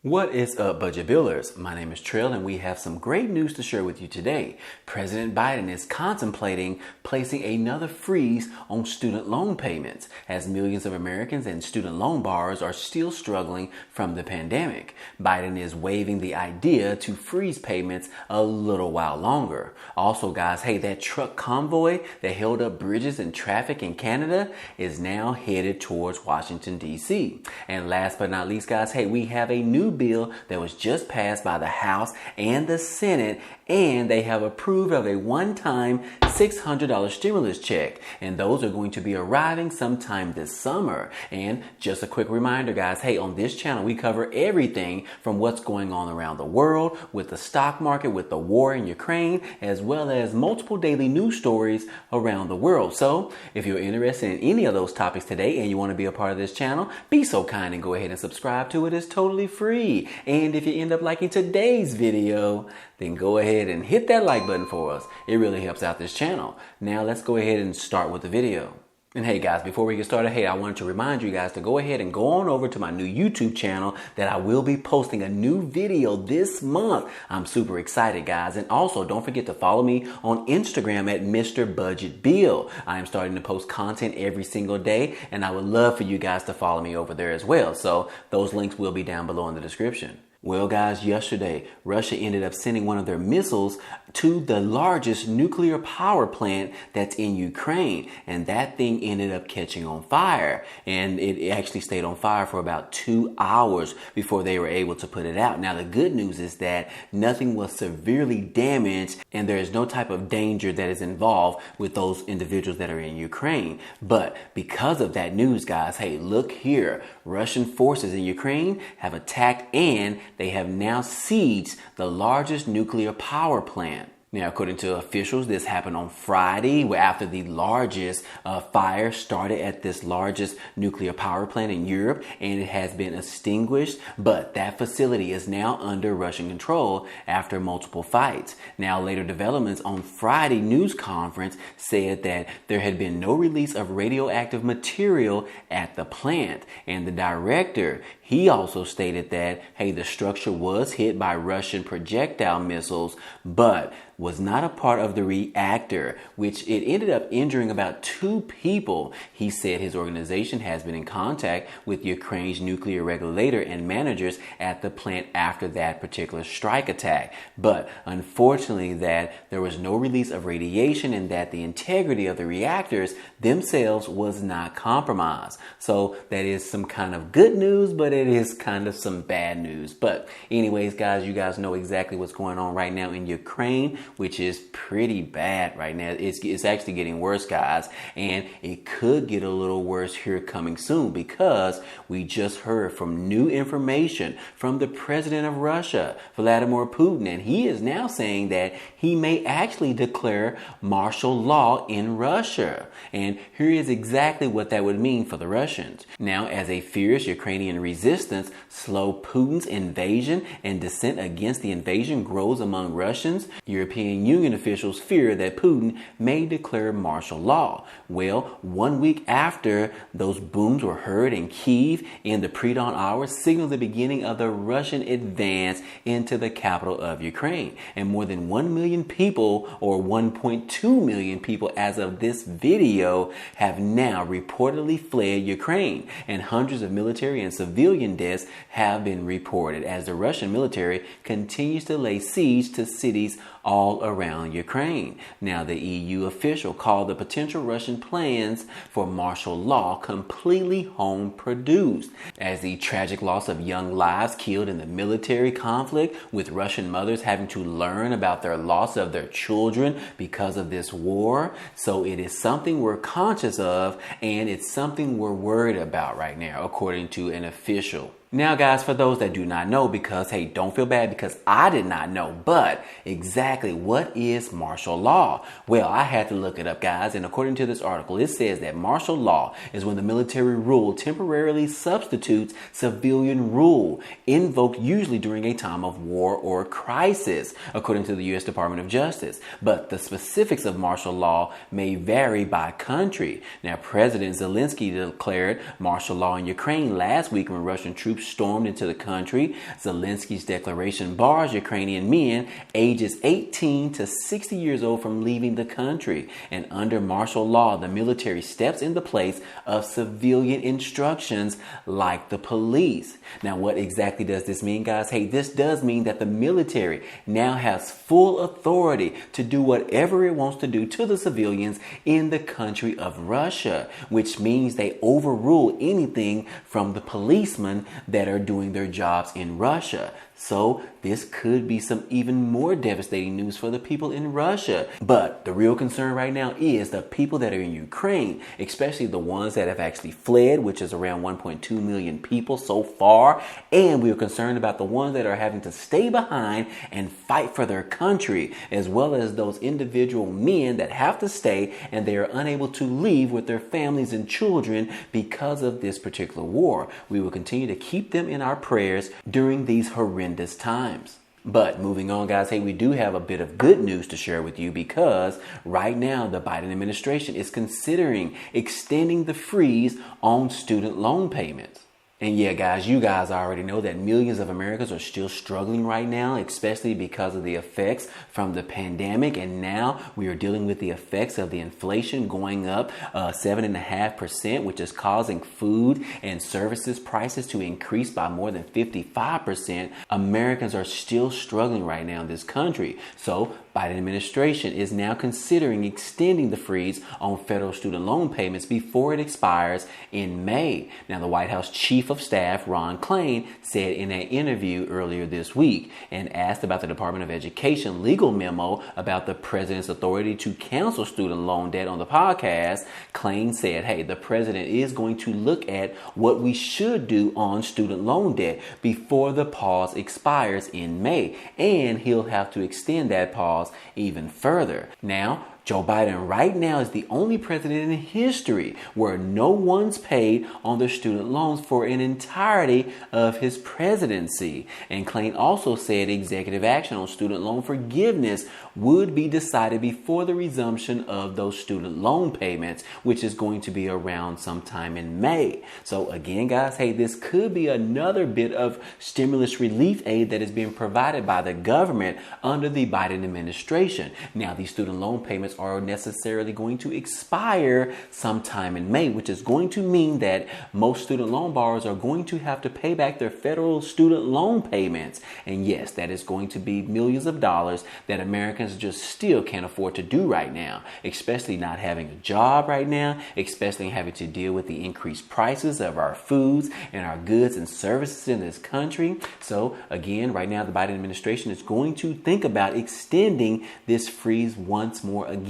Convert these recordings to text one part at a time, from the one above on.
What is up, Budget Builders? My name is Trill, and we have some great news to share with you today. President Biden is contemplating placing another freeze on student loan payments, as millions of Americans and student loan borrowers are still struggling from the pandemic. Biden is waiving the idea to freeze payments a little while longer. Also, guys, hey, that truck convoy that held up bridges and traffic in Canada is now headed towards Washington, D.C. And last but not least, guys, hey, we have a new bill that was just passed by the House and the Senate, and they have approved of a one-time $600 stimulus check, and those are going to be arriving sometime this summer. And just a quick reminder, guys, hey, on this channel we cover everything from what's going on around the world with the stock market, with the war in Ukraine, as well as multiple daily news stories around the world. So if you're interested in any of those topics today and you want to be a part of this channel, be so kind and go ahead and subscribe to it. It's totally free. And if you end up liking today's video, then go ahead and hit that like button for us. It really helps out this channel. Now let's go ahead and start with the video. And hey guys, before we get started, hey, I wanted to remind you guys to go ahead and go on over to my new YouTube channel that I will be posting a new video this month. I'm super excited, guys. And also don't forget to follow me on Instagram at Mr. Budget Bill. I am starting to post content every single day, and I would love for you guys to follow me over there as well. So those links will be down below in the description. Well, guys, yesterday, Russia ended up sending one of their missiles to the largest nuclear power plant that's in Ukraine. And that thing ended up catching on fire. And it actually stayed on fire for about 2 hours before they were able to put it out. Now, the good news is that nothing was severely damaged, and there is no type of danger that is involved with those individuals that are in Ukraine. But because of that news, guys, hey, look here. Russian forces in Ukraine have attacked, and they have now sieged the largest nuclear power plant. Now, according to officials, this happened on Friday after the largest fire started at this largest nuclear power plant in Europe, and it has been extinguished. But that facility is now under Russian control after multiple fights. Now, later developments on Friday news conference said that there had been no release of radioactive material at the plant. And the director, he also stated that, hey, the structure was hit by Russian projectile missiles, but was not a part of the reactor, which it ended up injuring about 2 people. He said his organization has been in contact with Ukraine's nuclear regulator and managers at the plant after that particular strike attack. But unfortunately, that there was no release of radiation and that the integrity of the reactors themselves was not compromised. So that is some kind of good news, but it is kind of some bad news. But anyways, guys, you guys know exactly what's going on right now in Ukraine, which is pretty bad right now. It's actually getting worse, guys, and it could get a little worse here coming soon, because we just heard from new information from the president of Russia, Vladimir Putin, and he is now saying that he may actually declare martial law in Russia. And here is exactly what that would mean for the Russians. Now, as a fierce Ukrainian resistance slow Putin's invasion and dissent against the invasion grows among Russians, European Union officials fear that Putin may declare martial law. Well, 1 week after those booms were heard in Kyiv in the pre-dawn hours, signaled the beginning of the Russian advance into the capital of Ukraine. And more than 1 million people, or 1.2 million people as of this video, have now reportedly fled Ukraine. And hundreds of military and civilian deaths have been reported as the Russian military continues to lay siege to cities all around Ukraine. Now, the EU official called the potential Russian plans for martial law completely home-produced, as the tragic loss of young lives killed in the military conflict, with Russian mothers having to learn about their loss of their children because of this war. So it is something we're conscious of, and it's something we're worried about right now, according to an official. Now, guys, for those that do not know, because, hey, don't feel bad because I did not know, but exactly what is martial law? Well, I had to look it up, guys, and according to this article, it says that martial law is when the military rule temporarily substitutes civilian rule, invoked usually during a time of war or crisis, according to the U.S. Department of Justice. But the specifics of martial law may vary by country. Now, President Zelensky declared martial law in Ukraine last week when Russian troops troops stormed into the country. Zelensky's declaration bars Ukrainian men ages 18 to 60 years old from leaving the country. And under martial law, the military steps into place of civilian instructions like the police. Now, what exactly does this mean, guys? Hey, this does mean that the military now has full authority to do whatever it wants to do to the civilians in the country of Russia, which means they overrule anything from the policemen that are doing their jobs in Russia. So this could be some even more devastating news for the people in Russia. But the real concern right now is the people that are in Ukraine, especially the ones that have actually fled, which is around 1.2 million people so far. And we are concerned about the ones that are having to stay behind and fight for their country, as well as those individual men that have to stay and they are unable to leave with their families and children because of this particular war. We will continue to keep them in our prayers during these horrendous times. But moving on, guys, hey, we do have a bit of good news to share with you, because right now the Biden administration is considering extending the freeze on student loan payments. And yeah, guys, you guys already know that millions of Americans are still struggling right now, especially because of the effects from the pandemic. And now we are dealing with the effects of the inflation going up 7.5%, which is causing food and services prices to increase by more than 55%. Americans are still struggling right now in this country. So Biden administration is now considering extending the freeze on federal student loan payments before it expires in May. Now, the White House Chief of Staff, Ron Klain, said in an interview earlier this week, and asked about the Department of Education legal memo about the president's authority to cancel student loan debt on the podcast, Klain said, hey, the president is going to look at what we should do on student loan debt before the pause expires in May, and he'll have to extend that pause even further. Now, Joe Biden right now is the only president in history where no one's paid on their student loans for an entirety of his presidency. And Klain also said executive action on student loan forgiveness would be decided before the resumption of those student loan payments, which is going to be around sometime in May. So again, guys, hey, this could be another bit of stimulus relief aid that is being provided by the government under the Biden administration. Now, these student loan payments are necessarily going to expire sometime in May, which is going to mean that most student loan borrowers are going to have to pay back their federal student loan payments. And yes, that is going to be millions of dollars that Americans just still can't afford to do right now, especially not having a job right now, especially having to deal with the increased prices of our foods and our goods and services in this country. So again, right now, the Biden administration is going to think about extending this freeze once more again.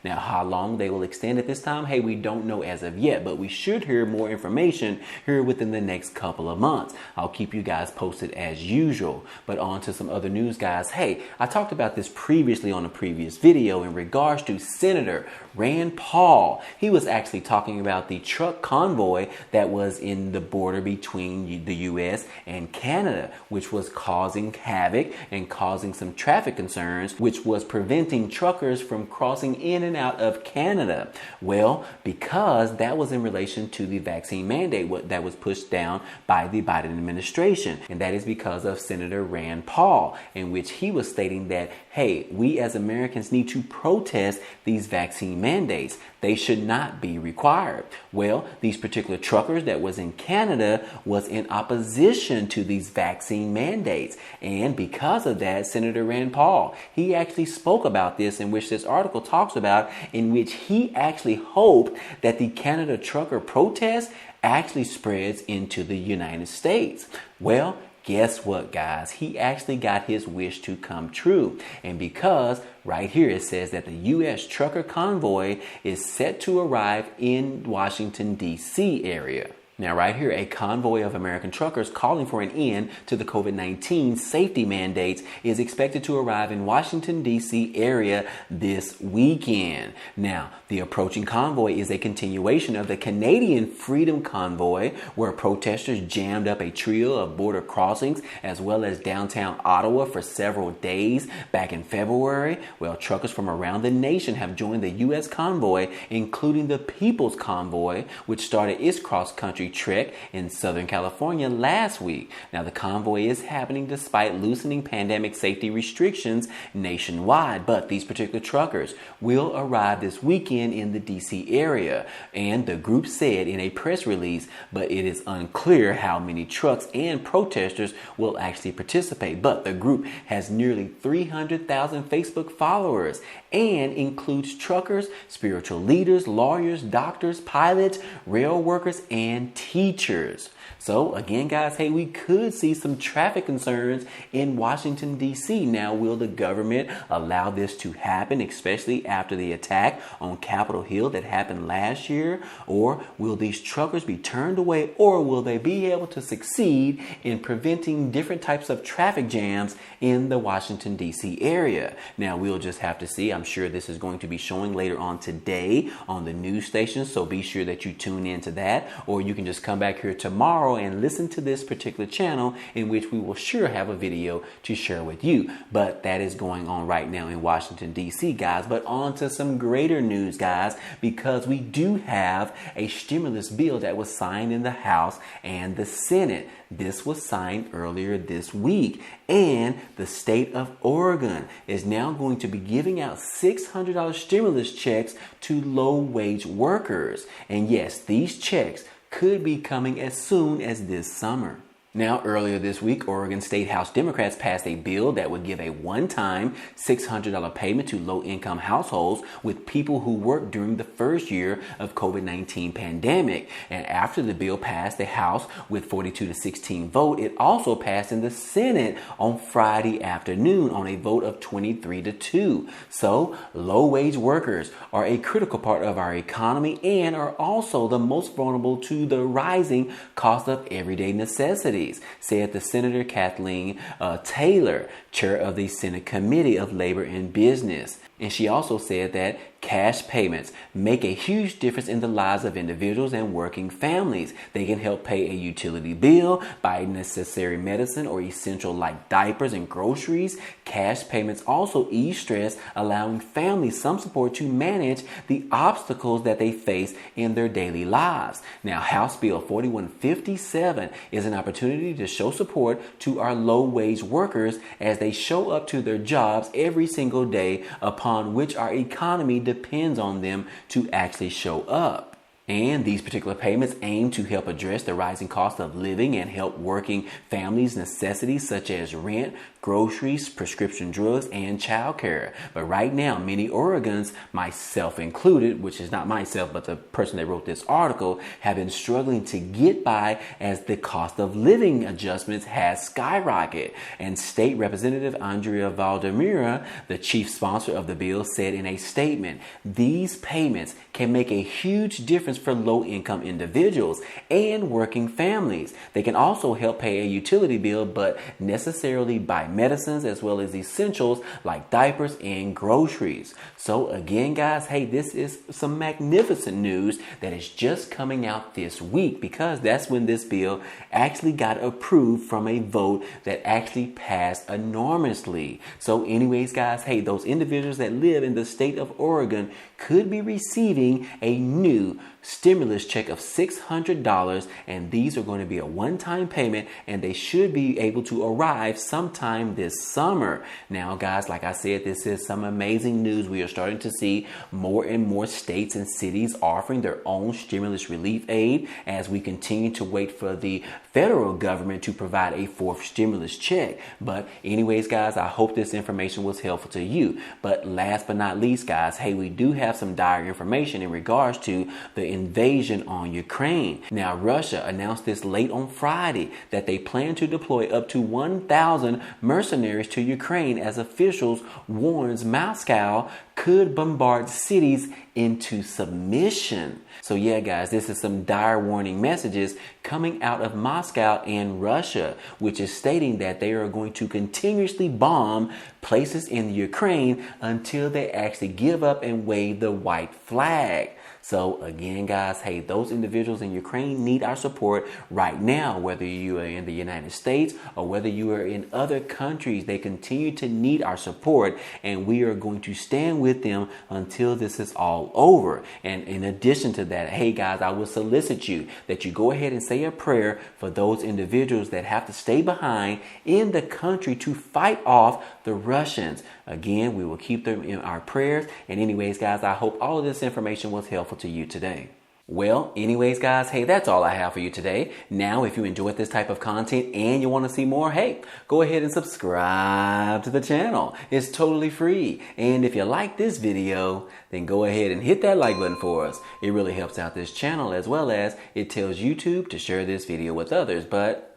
Now, how long they will extend it this time, hey, we don't know as of yet, but we should hear more information here within the next couple of months. I'll keep you guys posted as usual. But on to some other news, guys. Hey, I talked about this previously on a previous video in regards to Senator Rand Paul. He was actually talking about the truck convoy that was in the border between the U.S. and Canada, which was causing havoc and causing some traffic concerns, which was preventing truckers from crossing in and out of Canada. Well, because that was in relation to the vaccine mandate that was pushed down by the Biden administration. And that is because of Senator Rand Paul, in which he was stating that, hey, we as Americans need to protest these vaccine mandates. They should not be required. Well, these particular truckers that was in Canada was in opposition to these vaccine mandates. And because of that, Senator Rand Paul, he actually spoke about this, in which this article talks about, in which he actually hoped that the Canada trucker protest actually spreads into the United States. Well, guess what, guys? He actually got his wish to come true. And because right here it says that the U.S. trucker convoy is set to arrive in Washington, D.C. area. Now, right here, a convoy of American truckers calling for an end to the COVID-19 safety mandates is expected to arrive in Washington, D.C. area this weekend. Now, the approaching convoy is a continuation of the Canadian Freedom Convoy, where protesters jammed up a trio of border crossings as well as downtown Ottawa for several days back in February. Well, truckers from around the nation have joined the U.S. convoy, including the People's Convoy, which started its cross-country cross-country trek in Southern California last week. Now, the convoy is happening despite loosening pandemic safety restrictions nationwide, but these particular truckers will arrive this weekend in the DC area, and the group said in a press release, but it is unclear how many trucks and protesters will actually participate. But the group has nearly 300,000 Facebook followers and includes truckers, spiritual leaders, lawyers, doctors, pilots, rail workers, and teachers. So again, guys, hey, we could see some traffic concerns in Washington, D.C. Now, will the government allow this to happen, especially after the attack on Capitol Hill that happened last year? Or will these truckers be turned away, or will they be able to succeed in preventing different types of traffic jams in the Washington, D.C. area? Now, we'll just have to see. I'm sure this is going to be showing later on today on the news station, so be sure that you tune into that, or you can just come back here tomorrow and listen to this particular channel, in which we will sure have a video to share with you. But that is going on right now in Washington, D.C., guys. But on to some greater news, guys, because we do have a stimulus bill that was signed in the House and the Senate. This was signed earlier this week, and the state of Oregon is now going to be giving out $600 stimulus checks to low-wage workers. And yes, these checks could be coming as soon as this summer. Now, earlier this week, Oregon State House Democrats passed a bill that would give a one-time $600 payment to low-income households with people who worked during the first year of COVID-19 pandemic. And after the bill passed the House with 42-16 vote, it also passed in the Senate on Friday afternoon on a vote of 23-2. So, low-wage workers are a critical part of our economy and are also the most vulnerable to the rising cost of everyday necessities, said the Senator Kathleen Taylor, chair of the Senate Committee of Labor and Business. And she also said that cash payments make a huge difference in the lives of individuals and working families. They can help pay a utility bill, buy necessary medicine or essential like diapers and groceries. Cash payments also ease stress, allowing families some support to manage the obstacles that they face in their daily lives. Now, House Bill 4157 is an opportunity to show support to our low-wage workers as they show up to their jobs every single day, upon which our economy depends on them to actually show up. And these particular payments aim to help address the rising cost of living and help working families' necessities such as rent, groceries, prescription drugs, and childcare. But right now, many Oregons, myself included, which is not myself, but the person that wrote this article, have been struggling to get by as the cost of living adjustments has skyrocketed. And State Representative Andrea Valdemira, the chief sponsor of the bill, said in a statement, these payments can make a huge difference for low-income individuals and working families. They can also help pay a utility bill, but necessarily buy medicines as well as essentials like diapers and groceries. So again, guys, hey, this is some magnificent news that is just coming out this week, because that's when this bill actually got approved from a vote that actually passed enormously. So anyways, guys, hey, those individuals that live in the state of Oregon could be receiving a new stimulus check of $600, and these are going to be a one-time payment, and they should be able to arrive sometime this summer. Now, guys, like I said, this is some amazing news. We are starting to see more and more states and cities offering their own stimulus relief aid as we continue to wait for the federal government to provide a fourth stimulus check. But anyways, guys, I hope this information was helpful to you. But last but not least, guys, hey, we do have some dire information in regards to the invasion on Ukraine. Now, Russia announced this late on Friday that they plan to deploy up to 1,000 mercenaries to Ukraine, as officials warns Moscow could bombard cities into submission. So yeah, guys, this is some dire warning messages coming out of Moscow and Russia, which is stating that they are going to continuously bomb places in Ukraine until they actually give up and wave the white flag. So again, guys, hey, those individuals in Ukraine need our support right now, whether you are in the United States or whether you are in other countries. They continue to need our support, and we are going to stand with them until this is all over. And in addition to that, hey guys, I will solicit you that you go ahead and say a prayer for those individuals that have to stay behind in the country to fight off the Russians. Again, we will keep them in our prayers. And anyways, guys, I hope all of this information was helpful to you today. Well, anyways, guys, hey, that's all I have for you today. Now, if you enjoyed this type of content and you want to see more, hey, go ahead and subscribe to the channel. It's totally free. And if you like this video, then go ahead and hit that like button for us. It really helps out this channel, as well as it tells YouTube to share this video with others. But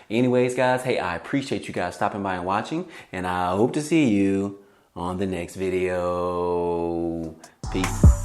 anyways, guys, hey, I appreciate you guys stopping by and watching, and I hope to see you on the next video. Peace.